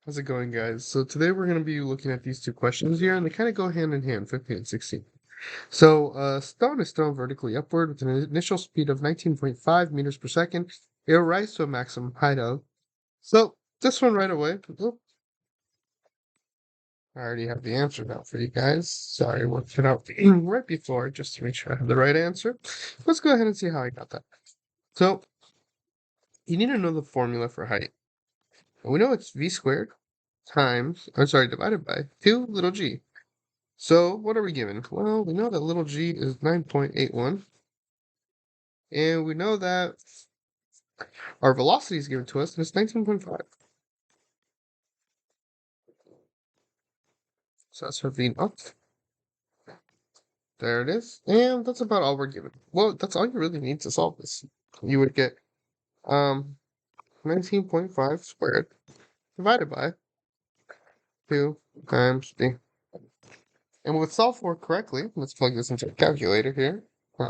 How's it going, guys? So today we're going to be looking at these two questions here, and they kind of go hand in hand, 15 and 16. So, stone is thrown vertically upward with an initial speed of 19.5 meters per second. It will rise to a maximum height of. So, this one right away. Oop, I already have the answer now for you guys. Sorry, I worked it out right before just to make sure I have the right answer. Let's go ahead and see how I got that. So, you need to know the formula for height. And we know it's v squared divided by 2 little g. So what are we given? Well, we know that little g is 9.81, and we know that our velocity is given to us, and it's 19.5. So that's our v naught. There it is, and that's about all we're given. Well, that's all you really need to solve this. You would get 19.5 squared divided by 2 times d. And with solve for correctly, let's plug this into a calculator here. We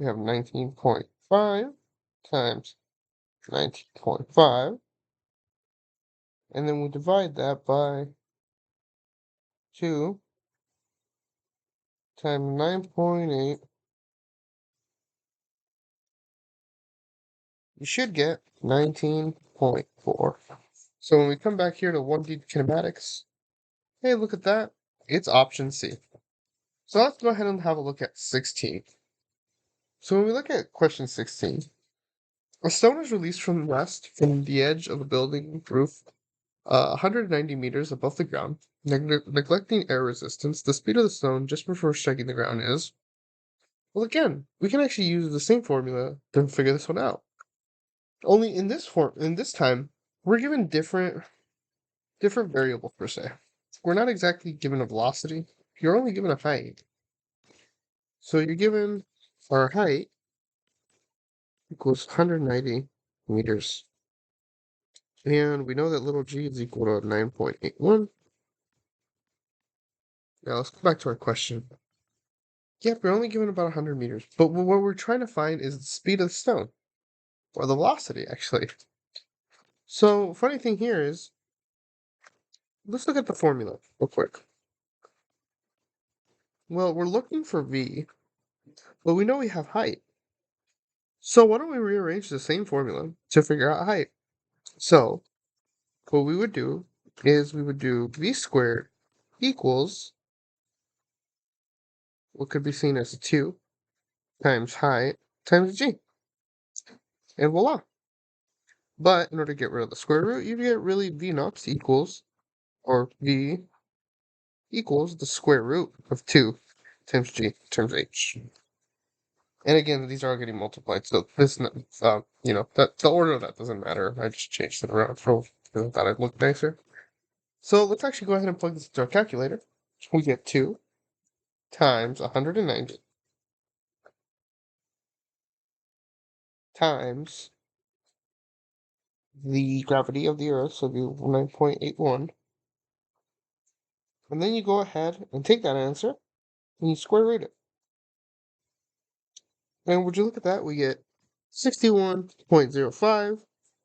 have 19.5 times 19.5, and then we divide that by 2 times 9.8. You should get 19.4. So when we come back here to 1D kinematics, hey, look at that. It's option C. So let's go ahead and have a look at 16. So when we look at question 16, a stone is released from the edge of a building roof 190 meters above the ground. Neglecting air resistance, the speed of the stone just before striking the ground is. Well, again, we can actually use the same formula to figure this one out. Only in this time, we're given different variables per se. We're not exactly given a velocity. You're only given a height. So you're given our height equals 190 meters. And we know that little g is equal to 9.81. Now let's go back to our question. Yep, we're only given about 100 meters. But what we're trying to find is the speed of the stone. Or the velocity, actually. So, funny thing here is, let's look at the formula real quick. Well, we're looking for v, but we know we have height. So why don't we rearrange the same formula to figure out height? So, what we would do is we would do v squared equals what could be seen as 2 times height times g. And voila. But in order to get rid of the square root, you get really v naught equals, or v equals the square root of 2 times g times h. And again, these are all getting multiplied, so this, that the order of that doesn't matter. I just changed it around for because I thought it looked nicer. So let's actually go ahead and plug this into our calculator. We get 2 times 190 times the gravity of the Earth, so the 9.81. And then you go ahead and take that answer and you square root it. And would you look at that? We get 61.05.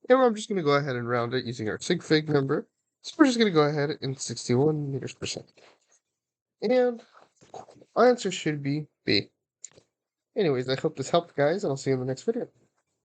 And I'm just going to go ahead and round it using our sig fig number. So we're just going to go ahead and 61 meters per second. And our answer should be B. Anyways, I hope this helped, guys, and I'll see you in the next video.